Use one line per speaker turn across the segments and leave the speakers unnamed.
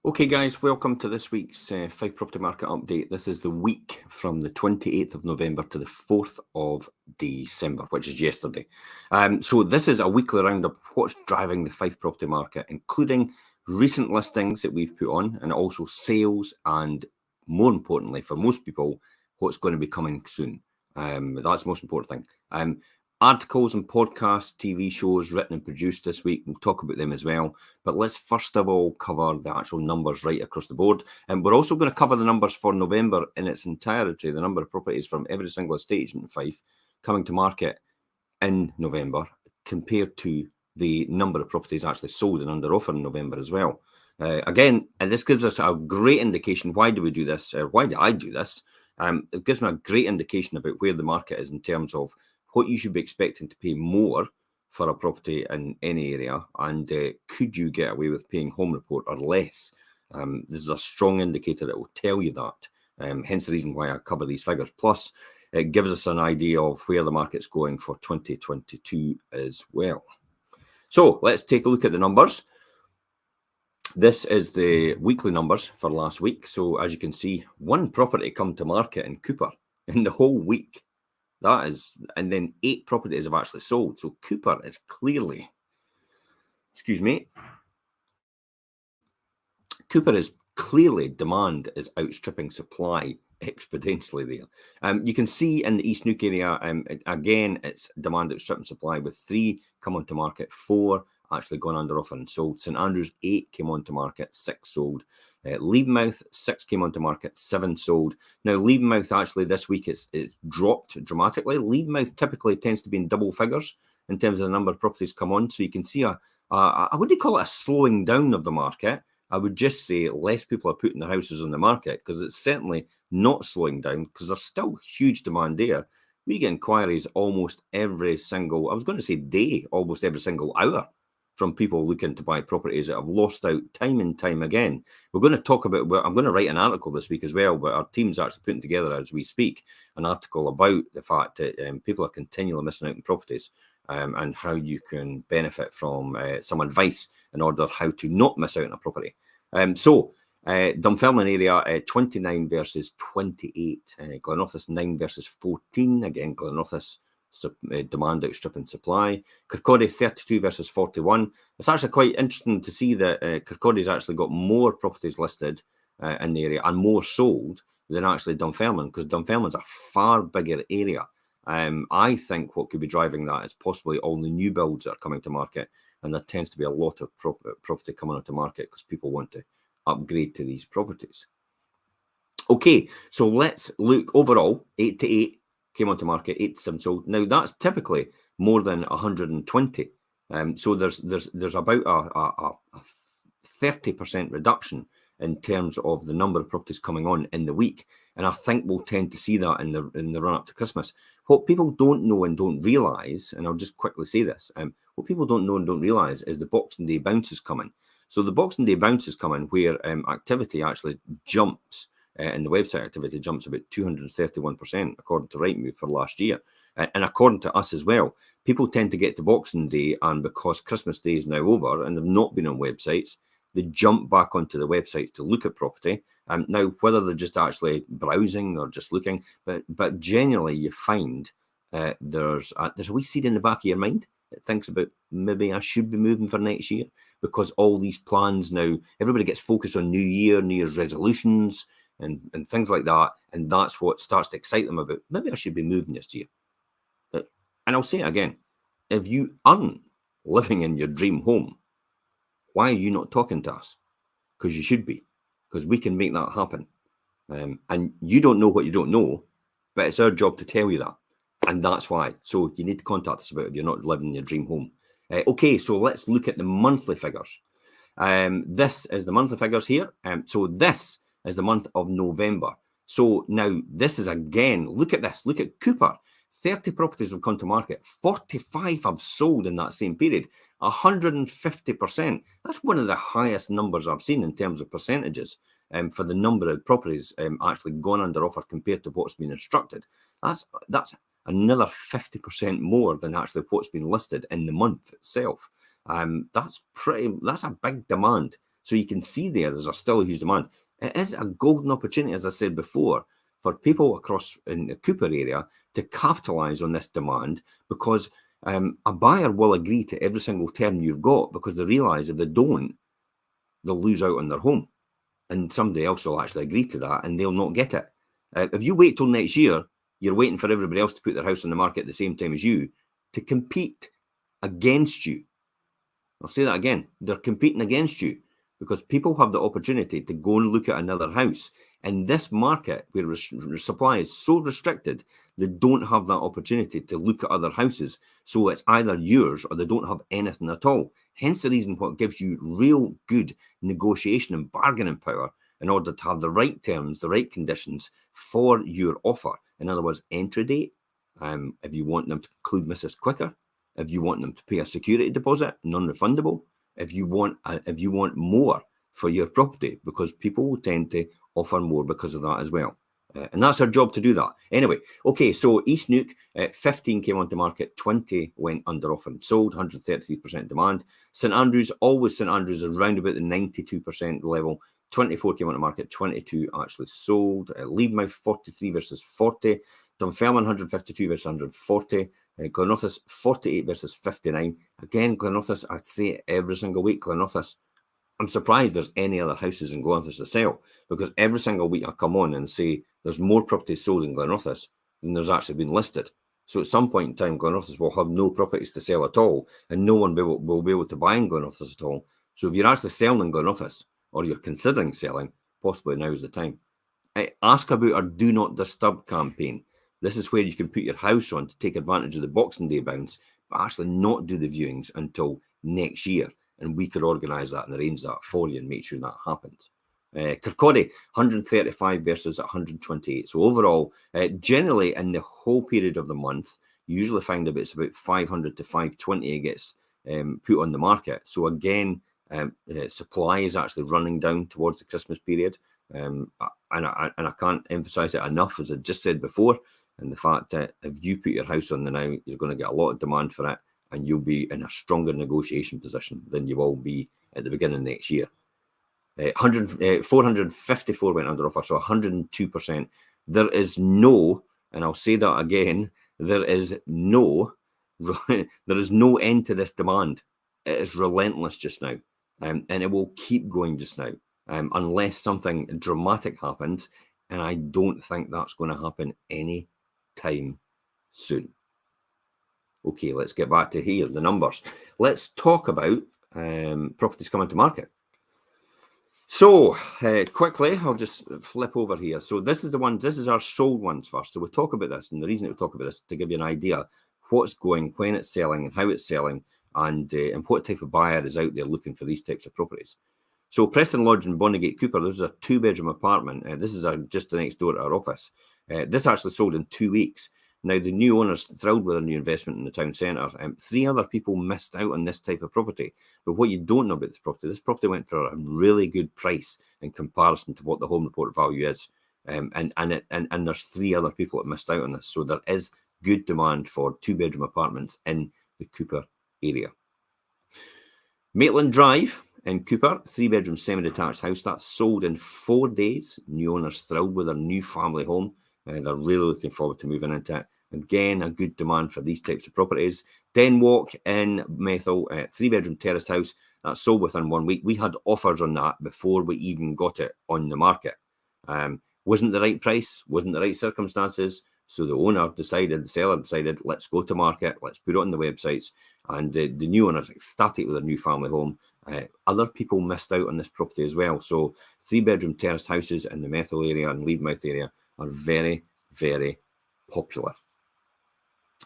Okay, guys, welcome to this week's Fife Property Market Update. This is the week from the 28th of November to the 4th of December, which is yesterday. So this is a weekly roundup of what's driving the Fife Property Market, including recent listings that we've put on and also sales and, more importantly, for most people, what's going to be coming soon. That's the most important thing. Articles and podcasts, TV shows written and produced this week. We'll talk about them as well. But let's first of all cover the actual numbers right across the board. And we're also going to cover the numbers for November in its entirety, the number of properties from every single estate agent in Fife coming to market in November compared to the number of properties actually sold and under offer in November as well. Again, and this gives us a great indication. Why do we do this? Why do I do this? It gives me a great indication about where the market is in terms of what you should be expecting to pay more for a property in any area, and could you get away with paying home report or less? This is a strong indicator that will tell you that, hence the reason why I cover these figures. Plus, it gives us an idea of where the market's going for 2022 as well. So let's take a look at the numbers. This is the weekly numbers for last week. So as you can see, one property come to market in Cooper in the whole week. That is, and then 8 properties have actually sold. So Cooper is clearly, Cooper is clearly demand is outstripping supply exponentially there. You can see in the East Neuk area, again, it's demand outstripping supply with 3 come onto market, 4 actually gone under offer and sold. St Andrews, 8 came onto market, 6 sold. Levenmouth, 6 came onto market, 7 sold. Now, Levenmouth actually this week it's dropped dramatically. Levenmouth typically tends to be in double figures in terms of the number of properties come on. So you can see I wouldn't call it a slowing down of the market. I would just say less people are putting their houses on the market, because it's certainly not slowing down, because there's still huge demand there. We get inquiries almost every single, I was going to say day, almost every single hour from people looking to buy properties that have lost out time and time again. We're going to talk about, I'm going to write an article this week as well, but our team's actually putting together as we speak an article about the fact that people are continually missing out on properties, and how you can benefit from some advice in order how to not miss out on a property. Dunfermline area, 29 versus 28. Glenorthis, 9 versus 14. Again, Glenorthis demand outstripping supply. Kirkcaldy, 32 versus 41. It's actually quite interesting to see that Kirkcaldy's actually got more properties listed in the area and more sold than actually Dunfermline, because Dunfermline's a far bigger area. I think what could be driving that is possibly all the new builds that are coming to market, and there tends to be a lot of property coming onto market because people want to upgrade to these properties. Okay, so let's look overall. 8 to 8 came onto market, 8 to 7 sold. Now that's typically more than 120. So there's about a 30% reduction in terms of the number of properties coming on in the week, and I think we'll tend to see that in the run up to Christmas. What people don't know and don't realise, and I'll just quickly say this, what people don't know and don't realise is the Boxing Day bounce is coming. So the Boxing Day bounce is coming where activity actually jumps, and the website activity jumps about 231% according to Rightmove for last year, and according to us as well. People tend to get to Boxing Day, and because Christmas Day is now over and they've not been on websites, they jump back onto the websites to look at property. Now, whether they're just actually browsing or just looking, but generally you find there's a wee seed in the back of your mind that thinks about, maybe I should be moving for next year, because all these plans now, everybody gets focused on New Year's resolutions and things like that, and that's what starts to excite them about, maybe I should be moving this year. And I'll say it again, if you aren't living in your dream home, why are you not talking to us? Because you should be, because we can make that happen. And you don't know what you don't know, but it's our job to tell you that. And that's why. So you need to contact us about it if you're not living in your dream home. Okay, so let's look at the monthly figures. This is the monthly figures here. So this is the month of November. So now this is, again, look at this. Look at Cooper. 30 properties have come to market. 45 have sold in that same period. 150%. That's one of the highest numbers I've seen in terms of percentages for the number of properties actually gone under offer compared to what's been instructed. That's another 50% more than actually what's been listed in the month itself. That's a big demand. So you can see there's still a huge demand. It is a golden opportunity, as I said before, for people across in the Cooper area to capitalise on this demand, because a buyer will agree to every single term you've got, because they realise if they don't, they'll lose out on their home. And somebody else will actually agree to that and they'll not get it. If you wait till next year, you're waiting for everybody else to put their house on the market at the same time as you to compete against you. I'll say that again. They're competing against you because people have the opportunity to go and look at another house. In this market where supply is so restricted, they don't have that opportunity to look at other houses. So it's either yours or they don't have anything at all. Hence the reason what gives you real good negotiation and bargaining power in order to have the right terms, the right conditions for your offer. In other words, entry date, if you want them to conclude Mrs. quicker, if you want them to pay a security deposit, non-refundable, if you want more for your property, because people will tend to offer more because of that as well. And that's our job to do that. Anyway, okay, so East Neuk, 15 came onto market, 20 went under offer and sold, 133% demand. St Andrews, always St Andrews, around about the 92% level. 24 came onto market, 22 actually sold. Leadmouth, 43 versus 40. Dunfermline, 152 versus 140. Glenrothes, 48 versus 59. Again, Glenrothes, I'd say every single week, Glenrothes, I'm surprised there's any other houses in Glenrothes to sell, because every single week I come on and say there's more properties sold in Glenrothes than there's actually been listed. So at some point in time, Glenrothes will have no properties to sell at all, and no one will be able to buy in Glenrothes at all. So if you're actually selling in Glenrothes, or you're considering selling, possibly now is the time. Ask about our Do Not Disturb campaign. This is where you can put your house on to take advantage of the Boxing Day bounce, but actually not do the viewings until next year. And we could organise that and arrange that for you and make sure that happens. Kirkcaldy, 135 versus 128. So overall, generally in the whole period of the month, you usually find it's about 500 to 520 gets put on the market. So again, supply is actually running down towards the Christmas period. And I can't emphasise it enough, as I just said before, and the fact that if you put your house on the now, you're going to get a lot of demand for it, and you'll be in a stronger negotiation position than you will be at the beginning of next year. 454 went under offer, so 102%. There is no, and I'll say that again, there is no end to this demand. It is relentless just now, and it will keep going just now, unless something dramatic happens, and I don't think that's going to happen any time soon. Okay, let's get back to here, the numbers. Let's talk about properties coming to market. So quickly, I'll just flip over here. So this is our sold ones first. So we'll talk about this, and the reason we talk about this is to give you an idea what's going, when it's selling, and how it's selling, and what type of buyer is out there looking for these types of properties. So Preston Lodge in Bonnygate Cooper, this is a 2-bedroom apartment. This is just next door to our office. This actually sold in 2 weeks. Now, the new owner's thrilled with a new investment in the town centre. 3 other people missed out on this type of property. But what you don't know about this property went for a really good price in comparison to what the home report value is. And there's 3 other people that missed out on this. So there is good demand for 2-bedroom apartments in the Cooper area. Maitland Drive in Cooper, 3-bedroom semi-detached house. That's sold in 4 days. New owner's thrilled with their new family home. They're really looking forward to moving into it. Again, a good demand for these types of properties. Den Walk in Methil, 3-bedroom terrace house. That sold within 1 week. We had offers on that before we even got it on the market. Wasn't the right price, wasn't the right circumstances. So the seller decided, let's go to market, let's put it on the websites. And the new owner's ecstatic with their new family home. Other people missed out on this property as well. So 3-bedroom terraced houses in the Methil area and Leadmouth area are very, very popular.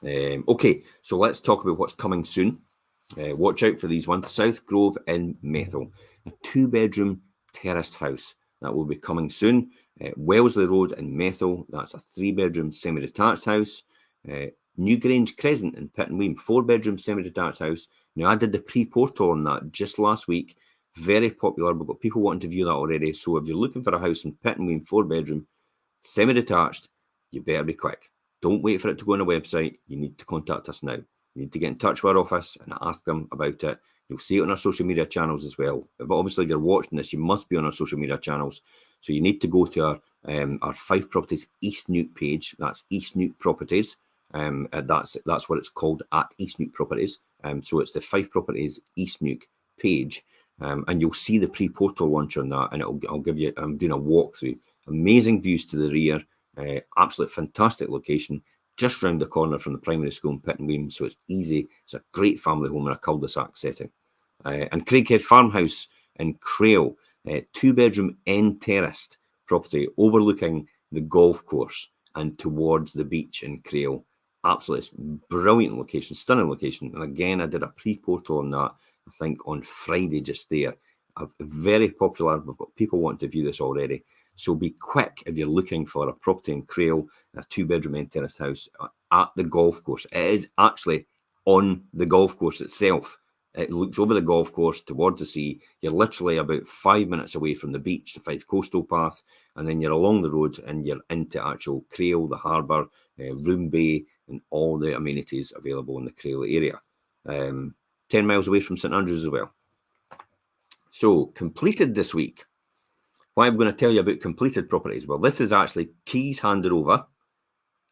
Okay, so let's talk about what's coming soon. Watch out for these ones. South Grove in Methil, a 2-bedroom terraced house that will be coming soon. Wellesley Road in Methil, that's a 3-bedroom semi-detached house. New Grange Crescent in Pittenweem, 4-bedroom semi-detached house. Now, I did the pre-portal on that just last week. Very popular. We've got people wanting to view that already. So if you're looking for a house in Pittenweem, 4-bedroom, semi-detached, you better be quick. Don't wait for it to go on a website. You need to contact us now. You need to get in touch with our office and ask them about it. You'll see it on our social media channels as well. But obviously, if you're watching this, you must be on our social media channels. So you need to go to our Fife Properties East Nuke page. That's East Nuke Properties. That's what it's called, at East Nuke Properties. So it's the Fife Properties East Nuke page. And you'll see the pre-portal launch on that, and I'll give you, I'm doing a walkthrough. Amazing views to the rear, absolute fantastic location, just round the corner from the primary school in Pittenweem, so it's easy. It's a great family home in a cul-de-sac setting. And Craighead Farmhouse in Crail, 2-bedroom end terraced property overlooking the golf course and towards the beach in Crail. Absolutely brilliant location, stunning location. And again, I did a pre-portal on that, I think on Friday just there. Very popular. We've got people wanting to view this already. So be quick if you're looking for a property in Crail, a 2-bedroom end terraced house at the golf course. It is actually on the golf course itself. It looks over the golf course towards the sea. You're literally about 5 minutes away from the beach, the Fife Coastal Path, and then you're along the road and you're into actual Crail, the harbour, Room Bay, and all the amenities available in the Crail area. 10 miles away from St Andrews as well. So, completed this week. Why I'm going to tell you about completed properties. Well, this is actually keys handed over,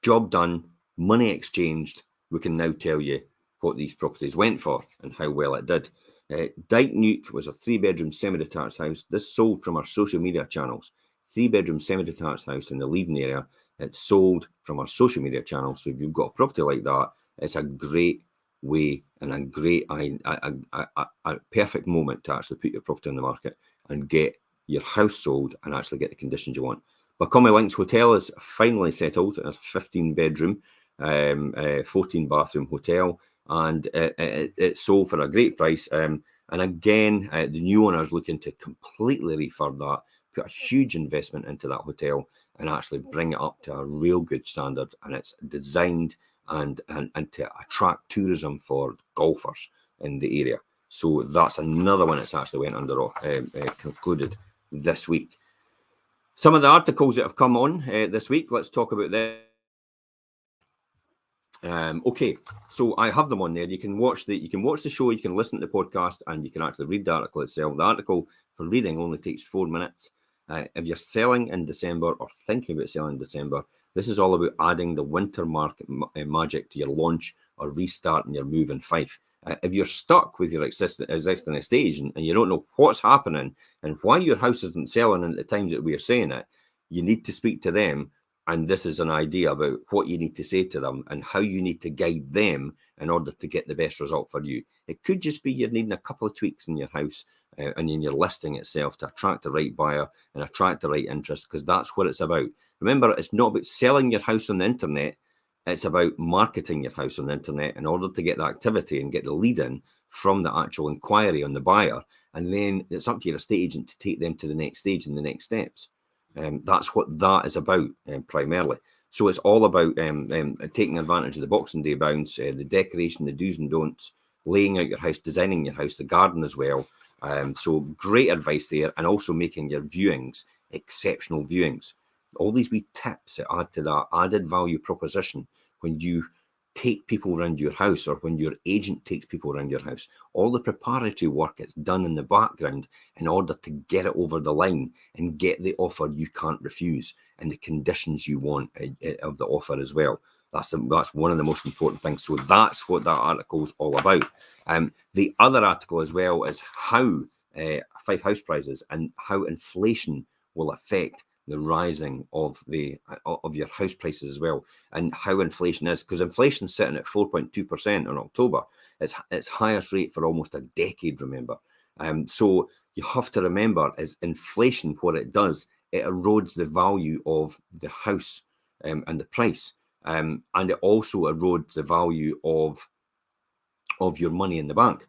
job done, money exchanged. We can now tell you what these properties went for and how well it did. Dyke Nuke was a 3-bedroom semi-detached house. This sold from our social media channels. 3-bedroom semi-detached house in the Leiden area. It's sold from our social media channels. So if you've got a property like that, it's a great way and a great, a perfect moment to actually put your property on the market and get your house sold and actually get the conditions you want. Bacomy Links Hotel is finally settled. It's a 15-bedroom, 14-bathroom hotel, and it sold for a great price. And again, the new owner is looking to completely refurb that, put a huge investment into that hotel, and actually bring it up to a real good standard. And it's designed and to attract tourism for golfers in the area. So that's another one that's actually went under concluded this week. Some of the articles that have come on this week, let's talk about them. Okay, so I have them on there. You can watch the show, you can listen to the podcast, and you can actually read the article itself. The article for reading only takes 4 minutes. If you're selling in December or thinking about selling in December, this is all about adding the winter market magic to your launch or restarting your move in Fife. If you're stuck with your existing estate agent and you don't know what's happening and why your house isn't selling at the times that we are saying it, you need to speak to them. And this is an idea about what you need to say to them and how you need to guide them in order to get the best result for you. It could just be you're needing a couple of tweaks in your house and in your listing itself to attract the right buyer and attract the right interest, because that's what it's about. Remember, it's not about selling your house on the internet. It's about marketing your house on the internet in order to get the activity and get the lead in from the actual inquiry on the buyer. And then it's up to your estate agent to take them to the next stage and the next steps. That's what that is about primarily. So it's all about taking advantage of the Boxing Day bounce, the decoration, the do's and don'ts, laying out your house, designing your house, the garden as well. So great advice there, and also making your viewings exceptional viewings. All these wee tips that add to that added value proposition when you take people around your house, or when your agent takes people around your house. All the preparatory work is done in the background in order to get it over the line and get the offer you can't refuse and the conditions you want of the offer as well. That's one of the most important things. So that's what that article is all about. The other article as well is how Fife house prices and how inflation will affect the rising of your house prices as well, and how inflation is, because inflation's sitting at 4.2% in October. It's highest rate for almost a decade, remember. So you have to remember, is inflation, what it does, it erodes the value of the house and the price, and it also erodes the value of your money in the bank.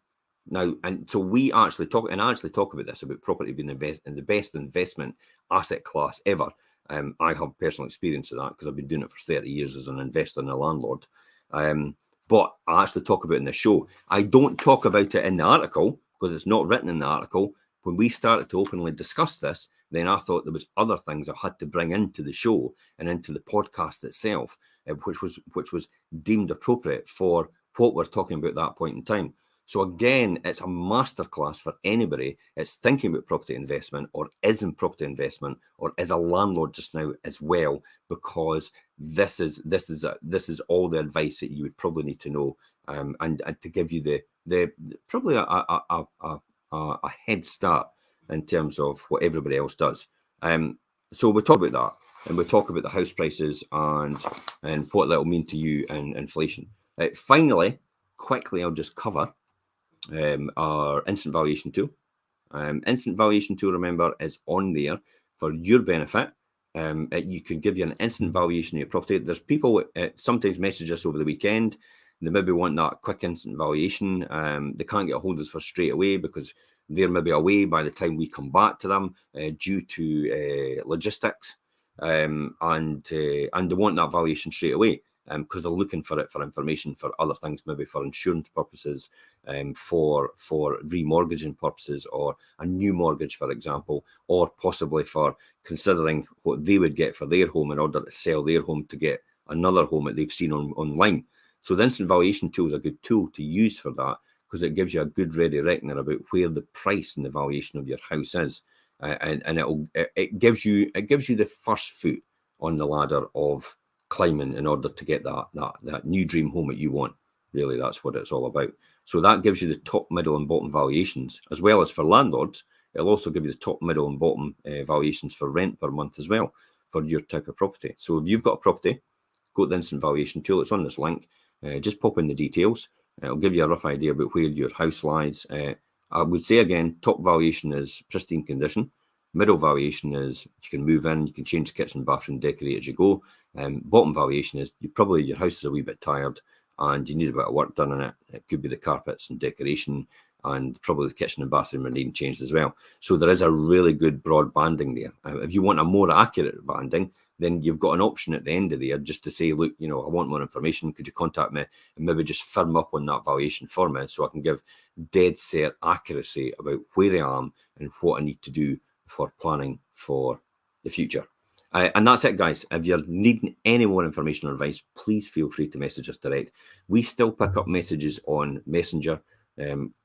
Now, and so we actually talk about this, about property being the best investment asset class ever. I have personal experience of that because I've been doing it for 30 years as an investor and a landlord. But I actually talk about it in the show. I don't talk about it in the article because it's not written in the article. When we started to openly discuss this, then I thought there was other things I had to bring into the show and into the podcast itself, which was deemed appropriate for what we're talking about at that point in time. So again, it's a masterclass for anybody that's thinking about property investment or is in property investment or is a landlord just now as well, because this is all the advice that you would probably need to know, and to give you the probably a head start in terms of what everybody else does. So we'll talk about that, and we'll talk about the house prices and what that will mean to you and inflation. Finally, quickly, I'll just cover our instant valuation tool. Instant valuation tool, remember, is on there for your benefit. You can give you an instant valuation of your property. There's people sometimes message us over the weekend. They maybe want that quick instant valuation. They can't get a hold of us for straight away because they're maybe away by the time we come back to them due to logistics, and they want that valuation straight away because they're looking for it for information for other things, maybe for insurance purposes, for remortgaging purposes, or a new mortgage, for example, or possibly for considering what they would get for their home in order to sell their home to get another home that they've seen online. So the instant valuation tool is a good tool to use for that, because it gives you a good ready reckoner about where the price and the valuation of your house is, and it gives you the first foot on the ladder of climbing in order to get that new dream home that you want. Really, that's what it's all about. So that gives you the top, middle, and bottom valuations, as well as for landlords. It'll also give you the top, middle, and bottom valuations for rent per month as well for your type of property. So if you've got a property, go to the instant valuation tool. It's on this link. Just pop in the details. It'll give you a rough idea about where your house lies. I would say again, top valuation is pristine condition. Middle valuation is you can move in, you can change the kitchen, bathroom, decorate as you go. Bottom valuation is your house is a wee bit tired and you need a bit of work done on it. It could be the carpets and decoration, and probably the kitchen and bathroom are needing changed as well. So there is a really good broad banding there. If you want a more accurate banding, then you've got an option at the end of the year just to say, look, I want more information. Could you contact me and maybe just firm up on that valuation for me so I can give dead set accuracy about where I am and what I need to do for planning for the future. And that's it, guys. If you're needing any more information or advice, please feel free to message us direct. We still pick up messages on Messenger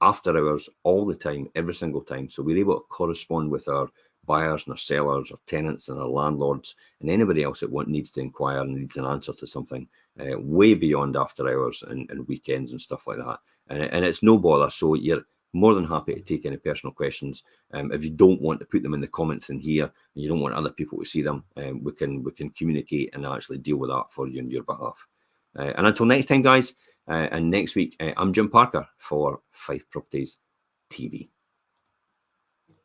after hours all the time, every single time. So we're able to correspond with our buyers and our sellers, our tenants and our landlords, and anybody else that needs to inquire and needs an answer to something way beyond after hours and weekends and stuff like that. And it's no bother. So you're more than happy to take any personal questions. If you don't want to put them in the comments in here and you don't want other people to see them, we can communicate and actually deal with that for you on your behalf. And until next time, guys, and next week, I'm Jim Parker for Fife Properties TV.